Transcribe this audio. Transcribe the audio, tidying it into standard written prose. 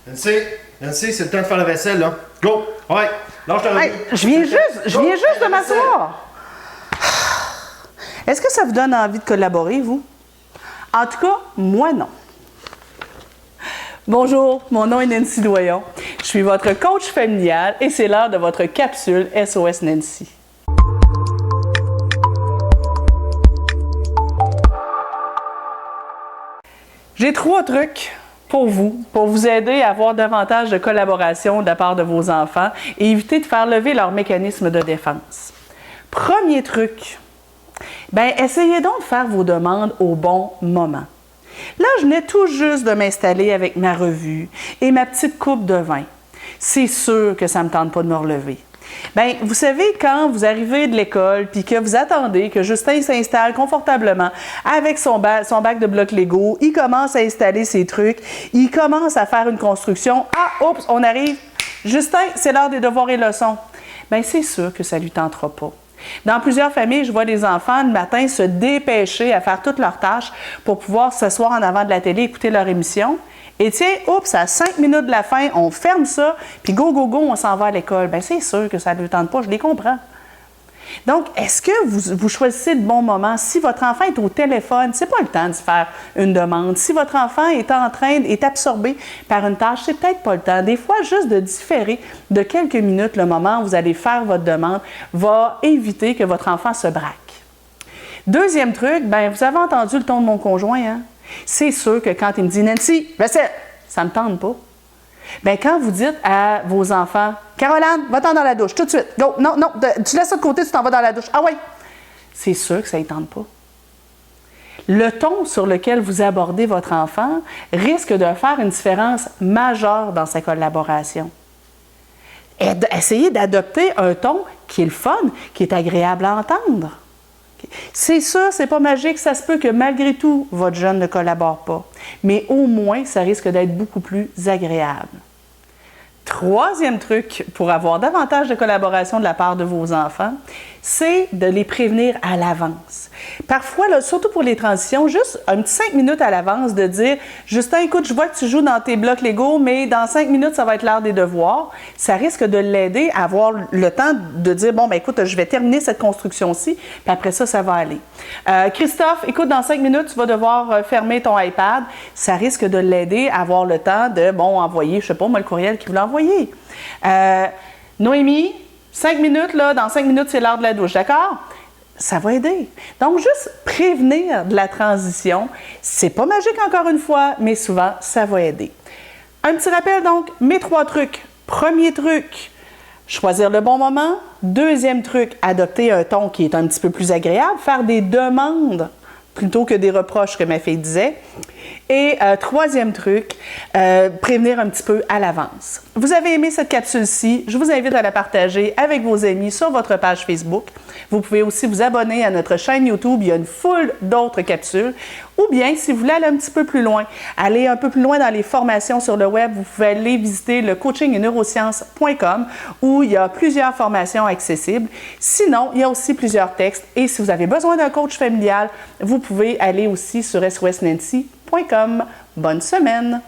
Nancy, c'est le temps de faire la vaisselle, là. Go! Ouais, lâche ta Hey, je viens juste de m'asseoir. Est-ce que ça vous donne envie de collaborer, vous? En tout cas, moi, non. Bonjour, mon nom est Nancy Doyon. Je suis votre coach familial et c'est l'heure de votre capsule SOS Nancy. J'ai 3 trucs pour vous aider à avoir davantage de collaboration de la part de vos enfants et éviter de faire lever leur mécanisme de défense. Premier truc, essayez donc de faire vos demandes au bon moment. Là, je venais tout juste de m'installer avec ma revue et ma petite coupe de vin. C'est sûr que ça ne me tente pas de me relever. Vous savez, quand vous arrivez de l'école puis que vous attendez que Justin s'installe confortablement avec son bac de blocs Lego, il commence à installer ses trucs, il commence à faire une construction. Ah, oups, on arrive. Justin, c'est l'heure des devoirs et leçons. C'est sûr que ça ne lui tentera pas. Dans plusieurs familles, je vois des enfants le matin se dépêcher à faire toutes leurs tâches pour pouvoir s'asseoir en avant de la télé et écouter leur émission. Et tiens, oups, à 5 minutes de la fin, on ferme ça, puis go, on s'en va à l'école. C'est sûr que ça ne lui tente pas, je les comprends. Donc, est-ce que vous choisissez le bon moment? Si votre enfant est au téléphone, c'est pas le temps de se faire une demande. Si votre enfant est absorbé par une tâche, c'est peut-être pas le temps. Des fois, juste de différer de quelques minutes le moment où vous allez faire votre demande va éviter que votre enfant se braque. Deuxième truc, vous avez entendu le ton de mon conjoint, hein? C'est sûr que quand il me dit « Nancy, vaisselle », ça ne me tente pas. Quand vous dites à vos enfants « Caroline, va-t'en dans la douche, tout de suite. Go, non, tu laisses ça de côté, tu t'en vas dans la douche. Ah oui! » C'est sûr que ça ne tente pas. Le ton sur lequel vous abordez votre enfant risque de faire une différence majeure dans sa collaboration. Essayez d'adopter un ton qui est le fun, qui est agréable à entendre. C'est sûr, c'est pas magique, ça se peut que malgré tout, votre jeune ne collabore pas. Mais au moins, ça risque d'être beaucoup plus agréable. Troisième truc pour avoir davantage de collaboration de la part de vos enfants, c'est de les prévenir à l'avance. Parfois, là, surtout pour les transitions, juste un petit 5 minutes à l'avance de dire « Justin, écoute, je vois que tu joues dans tes blocs Lego, mais dans 5 minutes, ça va être l'heure des devoirs. » Ça risque de l'aider à avoir le temps de dire « Bon, écoute, je vais terminer cette construction-ci, puis après ça, ça va aller. Christophe, écoute, dans 5 minutes, tu vas devoir fermer ton iPad. » Ça risque de l'aider à avoir le temps de, envoyer, je sais pas, moi, le courriel qu'il voulait envoyer. Noémie, 5 minutes, là, dans 5 minutes, c'est l'heure de la douche, d'accord? Ça va aider. Donc, juste prévenir de la transition, c'est pas magique encore une fois, mais souvent, ça va aider. Un petit rappel donc, mes 3 trucs. Premier truc, choisir le bon moment. Deuxième truc, adopter un ton qui est un petit peu plus agréable, faire des demandes plutôt que des reproches, que ma fille disait. Et troisième truc, prévenir un petit peu à l'avance. Vous avez aimé cette capsule-ci, je vous invite à la partager avec vos amis sur votre page Facebook. Vous pouvez aussi vous abonner à notre chaîne YouTube, il y a une foule d'autres capsules. Ou bien, si vous voulez aller un petit peu plus loin, aller un peu plus loin dans les formations sur le web, vous pouvez aller visiter le coachingneurosciences.com où il y a plusieurs formations accessibles. Sinon, il y a aussi plusieurs textes. Et si vous avez besoin d'un coach familial, vous pouvez aller aussi sur sosnancy.com. Bonne semaine!